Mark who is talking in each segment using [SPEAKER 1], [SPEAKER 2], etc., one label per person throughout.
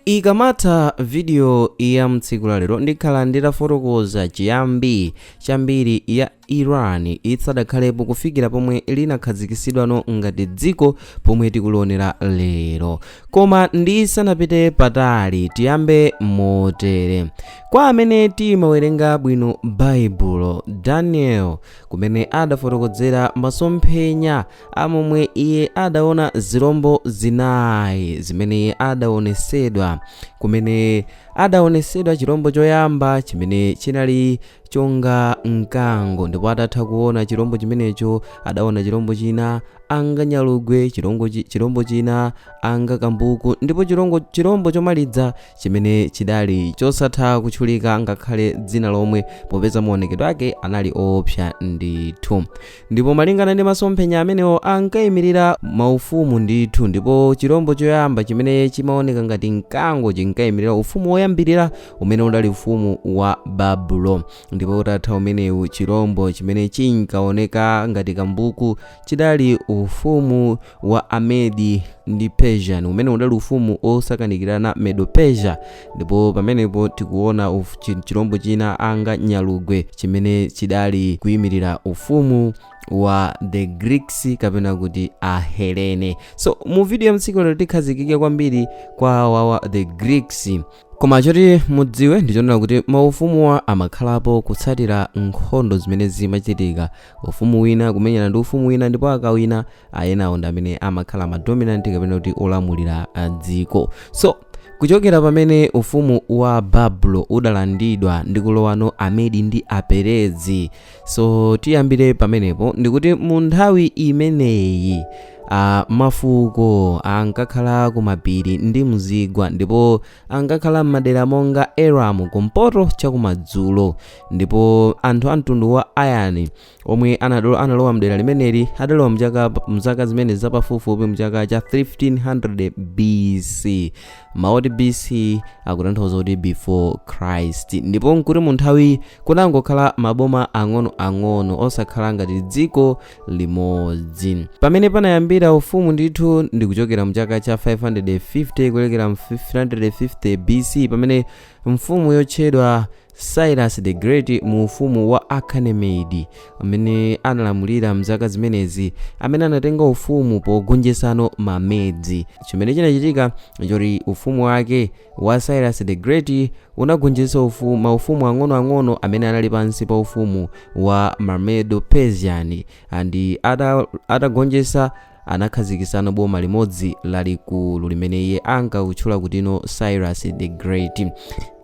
[SPEAKER 1] Ikamata video ya mtsiku la lero ndikhala nditafotokoza chiyambi chambiri ya Iran isadakhalepo kufikira pomwe linakhazikisidwano ngati dziko pomwe tikulionera lero. Koma ndisanapite patali tiyambe motere. Kwa amene timawerenga bwino Baibulo, Daniel kumene adafotokozera masomphenya amomwe iye adaona zirombo zinayi zimene iye adaonesedwa, kumene adaonesedwa chirombo choyamba chimene chinali chonga mkango, ndipo atatha kuona chirombo chimenecho adaona chirombo china anga nyalugwe, chirombo china anga kambuku, ndipo chirombo chomaliza chimene chidali chosatha kutchulika ngakhale dzina lomwe popeza maonekedwe ake anali oopsa ndithu. Ndipo malingana ndi masomphenya amenewo ankayimirira maufumu ndithu, ndipo chirombo choyamba chimene chimaoneka ngati mkango chinkayimirira ufumu woyambirira umene udali ufumu wa Babulo. Ndipo utatha umenewu chirombo chimene chinkaoneka ngati kambuku chidali ufumu wa Amedi ndi Persian umene udali ufumu osakanikirana Medo-Persia. Ndipo pamenepo tikuona chirombo china anga nyalugwe chimene chidali kuyimirira ufumu wa the Greeks kapena kuti Ahelene. So mu video ya mtsiku lero tikhazikike kwambiri kwa wawa the Greeks. Koma choti mudziwe ndichonera kuti maufumuwa amakhalapo kutsatira nkhondo zimene zimachitika, ufumu wina kumenyana ndi ufumu wina, ndipo akawina ayenawo ndi amene amakhala madominant kapena kuti olamulira dziko. So kuchokera pamene ufumu wa Babulo udalandidwa ndi kulowano Amedi ndi Aperezi. So tiyambire pamenepo ndikuti mu nthawi imeneyi mafuko ankakhala kumapiri ndi mzigwa, ndipo ankakhala m'madera monga Elamu kumpoto chakumadzulo. Ndipo anthu a mtundu wa Ayani omwe analowa mdera limeneli adalowa mzaka zimene zapafupifupi mchaka cha 1300 BC. Maoti BC akutanthauza kuti before Christ. Ndipo nkuti mu nthawi kunangokhala maboma ang'ono osakhala ngati dziko limodzi. Pamene panayambira ufumu ndithu ndikuchokera mchaka cha 550 kulekera 550 BC pamene mfumu yotchedwa Cyrus the Great mu ufumu wa Achaemenid amene analamulira mzaka zimenezi, amene anatenga ufumu pogonjesano Mamedzi. Chimene chinachitika choti ufumu wake wa Cyrus the Great unagonjetsa maufumu ang'ono amene anali pansi pa ufumu wa Medo-Persian, andi atagonjetsa anakhazikisana boma limodzi lalikulu limene iye ankakutchula kutino Cyrus the Great.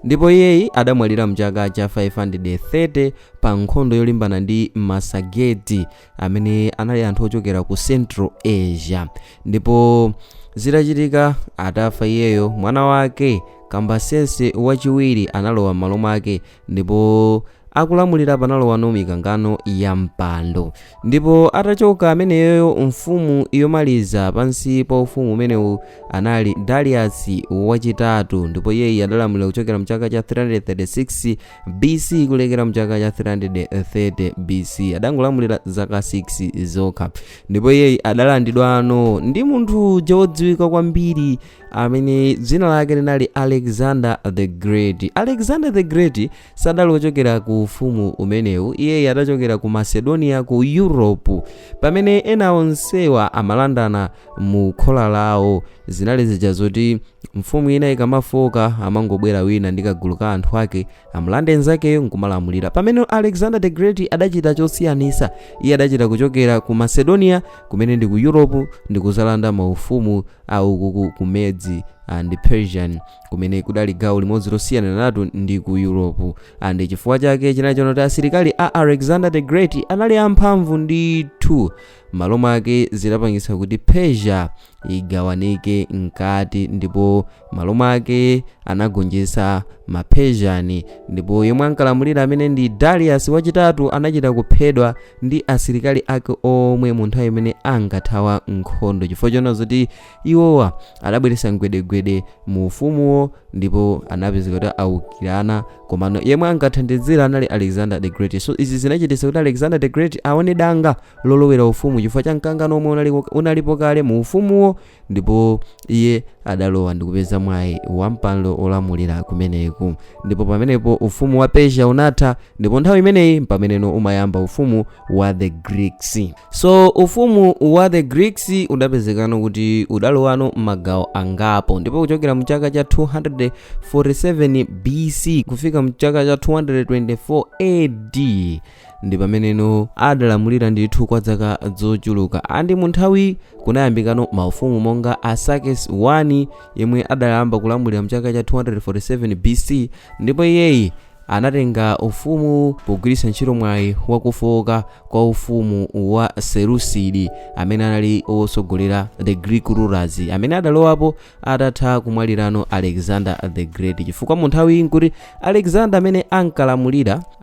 [SPEAKER 1] Ndipo iyeyi adamwalira mchaka cha 530 pa nkhondo yolimbana ndi Masageti amene anali anthu ochokera ku Central Asia. Ndipo zitachitika atafa iyeyo, mwana wake Kambasense wachiwiri analowa m'malo mwake, ndipo akulamulira panalowano mikangano ya mpando. Ndipo atachoka ameneyo mfumu yomaliza pansi pa ufumu umenewu anali Darius wachitatu, ndipo iyeyi adalamulira kuchokera mchaka cha 336 BC kulekera mchaka cha 330 BC. adangolamulira zaka 6 zokha. Ndipo iyeyi adalandidwano ndi munthu wodziwika kwambiri amene dzina lake linali Alexander the Great. Alexander the Great sadali kuchokera ku ufumu umenewu, iyeyi adachokera ku Macedonia ku Europe, pamene ena onsewa amalandana mu khola lawo. Zinali zija zoti mfumu ina ikamafoka amangobwera wina ndi kagulu ka anthu ake amulande nzakeyo nkumalamulira. Pamene Alexander the Great adachita chosiyanisa, iye adachita kuchokera ku Macedonia kumene ndi ku Europe ndi kuzalanda maufumu au ku Medzi and Persian kumene kudali gawo limodzi losiyana natu ndi ku Europe. And chifukwa chake chinali chonoti asilikali a Alexander the Great anali amphamvu ndithu. Malo mwake zidapangitsa kuti Persia igawanike mkati, ndipo malo mwake anagonjetsa ma-Persian. Ndipo yemwe ankalamulira amene ndi Darius wachitatu anachita kuphedwa ndi asilikali ake omwe mu nthawi imene angathawa nkhondo, chifukwa chona zoti iwowa adabweretsa mgwedegwede mu ufumuwo, ndipo anapezeka kuti awukirana, komano yemwe ankathandizira anali Alexander the Great. So izi zinachititsa kuti Alexander the Great aone danga lolowera ufumu chifukwa cha mkangano omwe unalipo kale mu ufumuwo, ndipo iye adalowa ndi kupeza mwayi wa mpando olamulira kumeneku. Ndipo pamenepo ufumu wa Persia unatha, ndipo nthawi imeneyi pameneno umayamba ufumu wa the Greeks. So ufumu wa the Greeks udapezekano kuti udalowano magawo angapo, ndipo kuchokera mu chaka cha 247 BC kufika mu chaka cha 224 AD ndi pameneno adalamulira ndithu kwa zaka zochuluka. Andi mu nthawi kunayambikano maufumu monga Asakes I yemwe adayamba kulamulira mu chaka cha 247 BC, ndipo iyeyi anatenga ufumu pogwiritsa ntchito mwayi wakufoka kwa ufumu wa Seleucid amene anali osogolera the Greek rulers amene adalowapo atatha kumwalirano Alexander the Great, chifukwa mu nthawi nkuti Alexander amene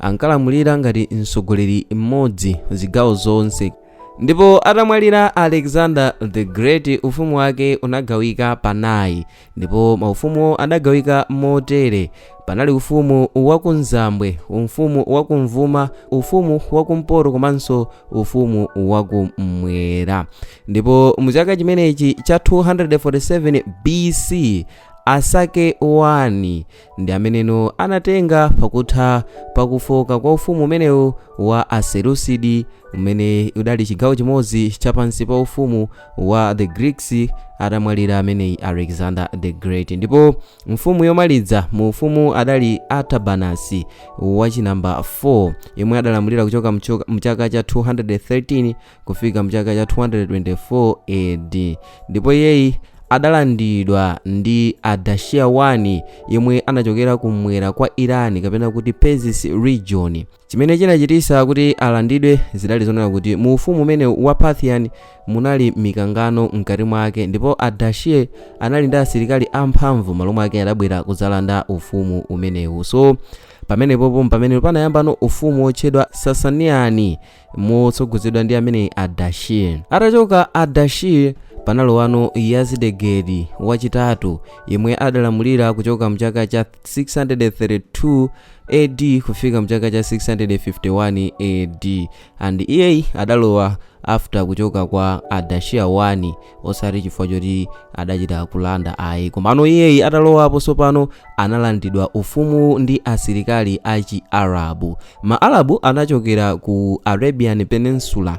[SPEAKER 1] ankalamulira ngati msogoleri mmodzi zigawo zonse. Ndipo atamwalira Alexander the Great ufumu wake unagawika panayi, ndipo maufumu adagawika motere: panali ufumu wakumzambwe, ufumu wakumvuma, ufumu wakumpoto komanso ufumu wakumwera. Ndipo mu chaka chimenechi cha 247 BC Asake I ndi ameneno anatenga pakutha pakufoka kwa ufumu umenewu wa Aseleucid umene udali chigawo chimodzi chapansi pa ufumu wa the Greeks atamwalira ameneyi Alexander the Great. Ndipo mfumu yomaliza mu ufumu adali Artabanasi wachinamba 4 yemwe adalamulira kuchoka mu chaka cha 213 kufika mu chaka cha 224 AD. Ndipo iyeyi adalandidwa ndi Ardashir I yemwe anachokera kumwera kwa Iran kapena kuti Persis region. Chimene chinachitisa kuti alandidwe zidali zonena kuti mu ufumu umene wa Parthian munali mikangano mkati mwake, ndipo Ardashir anali ndi asilikali amphamvu malo mwake adabwera kuzalanda ufumu umenewu. So pamene panayambano ufumu otchedwa Sasanian motsogozedwa ndi amene Ardashir. Atachoka Ardashir panalowano Yazidegeri wachitatu yemwe adalamulira kuchoka mchaka cha 632 AD kufika mchaka cha 651 AD, and iyeyi adalowa after kuchoka kwa Ardashir I osati chifukwa choti adachita kulanda ayi, komano iyeyi atalowapo sopano analandidwa ufumu ndi asilikali achi Arabu. Ma-Arabu anachokera ku Arabian Peninsula,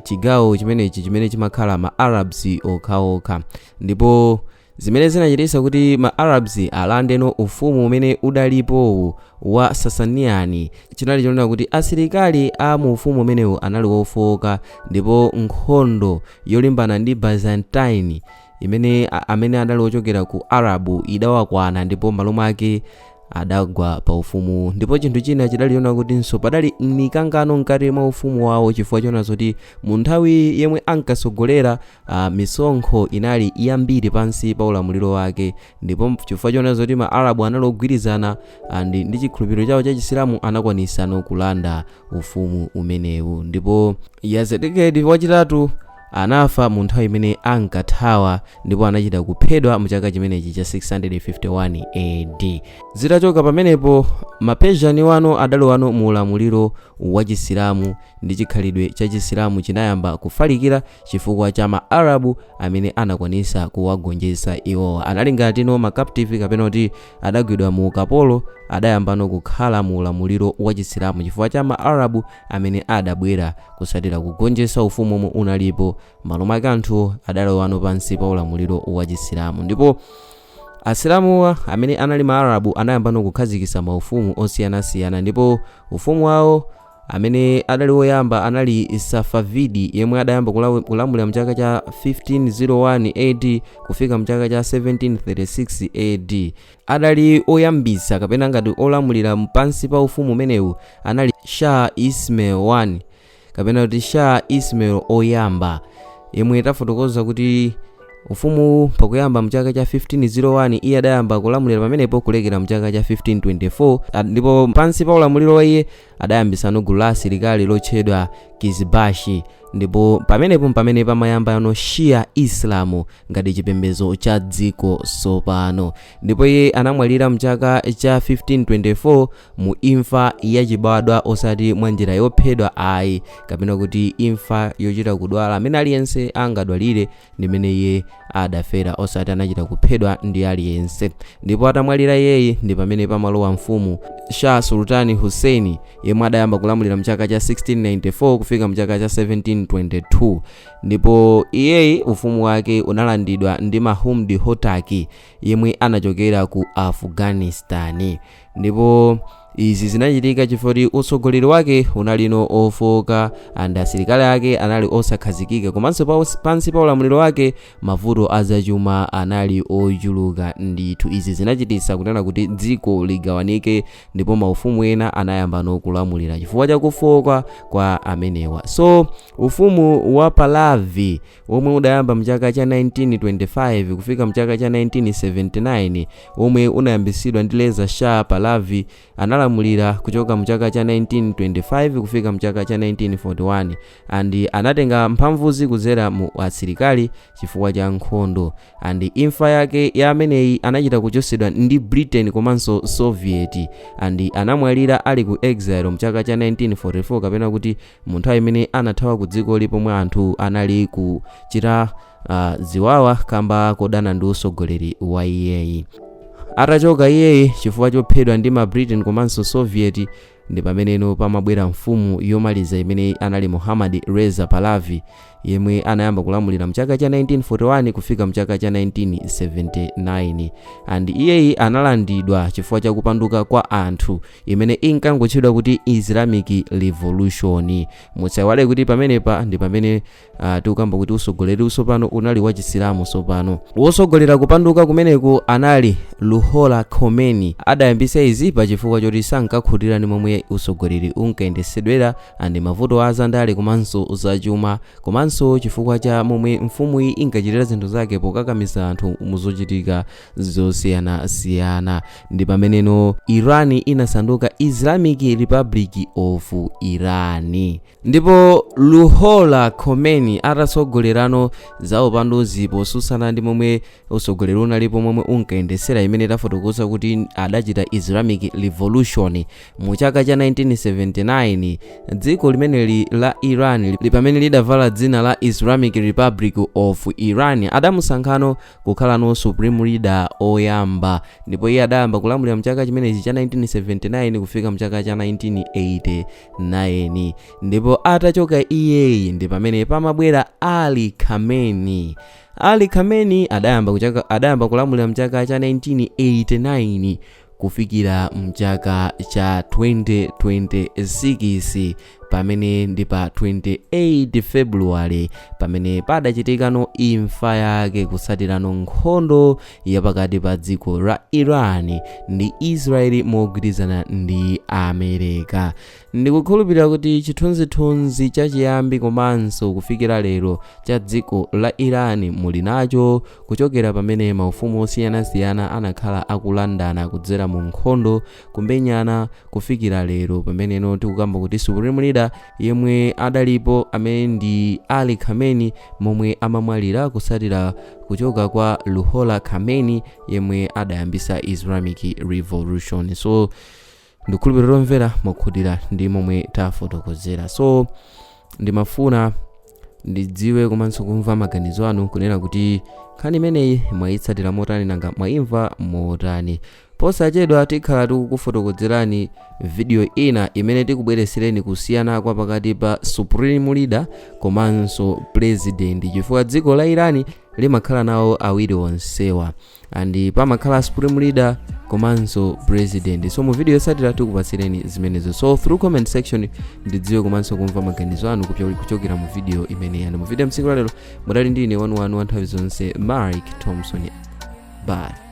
[SPEAKER 1] chigawo chimene chimakhala ma-Arabs okhaokha, ndipo zimene zinachitisa kuti ma-Arabs alandeno ufumu umene udalipo wa Sasanian chinali chonena kuti asilikali a mu ufumu umenewu anali wofoka, ndipo nkhondo yolimbana ndi Byzantine amene adali ochokera ku Arabu idawakwana, ndipo malo mwake adagwa pa ufumu. Ndipo chinthu china chidali chonena kuti padali mikangano mkati mwa ufumu wawo chifukwa chonena zoti mu nthawi yemwe ankasogolera misonkho inali yambiri pansi pa ulamuliro wake, ndipo chifukwa chonena zoti ma-Arabu anali ogwirizana ndi chikhulupiriro chawo cha Chisilamu anakwanisano kulanda ufumu umenewu. Ndipo Yazidegeri wachitatu anafa mu nthawi imene ankathawa, ndipo anachita kuphedwa mu chaka chimenechi cha 651 AD. Zitachoka pamenepo ma-Persian wano adalowano mu ulamuliro wa Chisilamu, ndi chikhalidwe cha Chisilamu chinayamba kufalikira chifukwa cha ma-Arabu amene anakwanisa kuwagonjetsa iwo. Anali ngatino ma-captive kapena kuti adagwidwa mu ukapolo, adayambano kukhala mu ulamuliro wa Chisilamu chifukwa cha ma-Arabu amene adabwera kusatira kugonjetsa ufumu omwe unalipo malo mwake anthu adalowano pansi pa ulamuliro wa Chisilamu. Ndipo Asilamu amene anali ma-Arabu anayambano kukhazikitsa maufumu osiyanasiyana, ndipo ufumu wawo amene adali woyamba anali Safavidi yemwe adayamba kulamulira mchaka cha 1501 AD kufika mchaka cha 1736 AD. Adali oyambisa kapena ngati olamulira pansi pa ufumu umenewu anali Shah Ismail I kapena kuti Shah Ismail oyamba, yemwe tafotokoza kuti ufumu pakuyamba mchaka cha 1501 iye adayamba kulamulira pamenepo kulekera mchaka cha 1524, ndipo pansi pa ulamuliro wa iye adayambisano gulu la asilikali lotchedwa Kizbashi ndipo pamene pamayamba yano Shia Islamu ngati chipembedzo cha dziko sopano. Ndipo iye anamwalira mchaka cha 1524 mu imfa yachibadwa osati mwa njira yophedwa ayi, kapena kuti imfa yochita kudwala amene aliyense angadwalire ndimene iye adafera osati anachita kuphedwa ndi aliyense. Ndipo atamwalira iyeyi ndi pamene pamalowa mfumu Shah Sultan Hussein yemwe adayamba kulamulira mchaka cha 1694 kufika mchaka cha 1722. Ndipo iyeyi ufumu wake unalandidwa ndi Mahmud Hotaki yemwe anachokera ku Afghanistan. Ndipo izi zinachitika chifukwa utsogoleri wake unalino ofoka and asilikali ake anali osakhazikika, komanso pansi pa ulamuliro wake mavuto azachuma anali ochuluka ndithu. Izi zinachititsa kunena kuti dziko ligawanike ndipo maufumu ena anayamba nokulamulira chifukwa cha kufoka kwa amenewa. So ufumu wa Pahlavi omwe udayamba mchaka cha 1925 kufika mchaka cha 1979 omwe unayambisidwa ndi Reza Shah Pahlavi analamulira kuchoka mchaka cha 1925 kufika mchaka cha 1941 and anatenga mphamvuzi kudzera mu asilikali chifukwa cha nkhondo. And imfa yake ya ameneyi anachita kuchosedwa ndi Britain komanso Soviet and anamwalira ali ku exile mchaka cha 1944 kapena kuti mu nthawi imene anathawa ku dziko lipomwe anthu anali kuchita ziwawa kamba kodana ndi utsogoleri wa iyeyi. Atachoka iyeyi chifukwa chophedwa ndi ma Britain komanso Soviet ndi pameneno pamabwera mfumu yomaliza imene anali Mohammad Reza Pahlavi yemwe anayamba kulamulira mchaka cha 1941 kufika mchaka cha 1979 and iyeyi analandidwa chifukwa cha kupanduka kwa anthu imene inkangotchedwa kuti Islamic Revolution. Mutsaiwale kuti pamenepa ndi pamene tikukamba kuti utsogoleri usopano unali wa Chisilamu sopano. Wotsogolera kupanduka kumeneku anali Ruhollah Khomeini. Adayambisa izi pa chifukwa choti sankakhutira ndi momwe utsogoleri unkayendesedwera and mavuto azandale komanso zachuma komanso chifukwa cha momwe mfumu iyi inkachitira zinthu zake pokakamiza anthu muzochitika zosiyanasiyana. Ndi pameneno Iran inasanduka Islamic Republic of Iran. Ndipo Ruhollah Khomeini atatsogolerano za upanduzi posusana ndi momwe utsogoleri unalipo momwe unkayendesera imene tafotokoza kuti adachita Islamic Revolution mu chaka cha 1979 dziko limeneli la Iran pamene lidavala dzina la Islamic Republic of Iran adamusankhano kukhala no supreme leader oyamba. Ndipo iye adayamba kulamulira mchaka chimenechi cha 1979 kufika mchaka cha 1989. Ndipo atachoka iyeyi ndi pamene pamabwera Ali Khamenei. Ali Khamenei adayamba kulamulira mchaka cha 1989 kufikira mchaka cha 2026 pamene ndi pa 28 February pamene padachitikano imfa yake kusatirano nkhondo yapakati pa dziko la Iran ndi Israeli mogwirizana ndi America. Ndikukhulupirira kuti chithunzithunzi chachiyambi komanso kufikira lero cha dziko la Iran muli nacho kuchokera pamene maufumu osiyanasiyana anakhala akulandana kudzera mu nkhondo kumenyana kufikira lero pamene tikukamba kuti supreme leader yemwe adalipo amene ndi Ali Khamenei momwe amamwalira kusatira kuchoka kwa Ruhollah Khomeini yemwe adayambisa Islamic Revolution. So ndikhulupirira omvera mokhutira ndi momwe tafotokozera. So ndimafuna ndidziwe komanso kumva maganizo anu kunena kuti nkhani imeneyi mwayitsatira motani nanga mwayimva motani. Posachedwa tikhala tikukufotokozerani video ina imene tikubweresereni kusiyana kwa pakati pa supreme leader komanso president chifukwa dziko la Iran limakhala nawo awiri onsewa and pamakhala supreme leader komanso president. So mu video yosatira tikupasireni zimenezo. So through comment section ndidziwe komanso kumva maganizo anu kuchokera mu video imene yani mu video msiku lero mudali ndine wanu nthawi zonse Mike Thompson. Bye.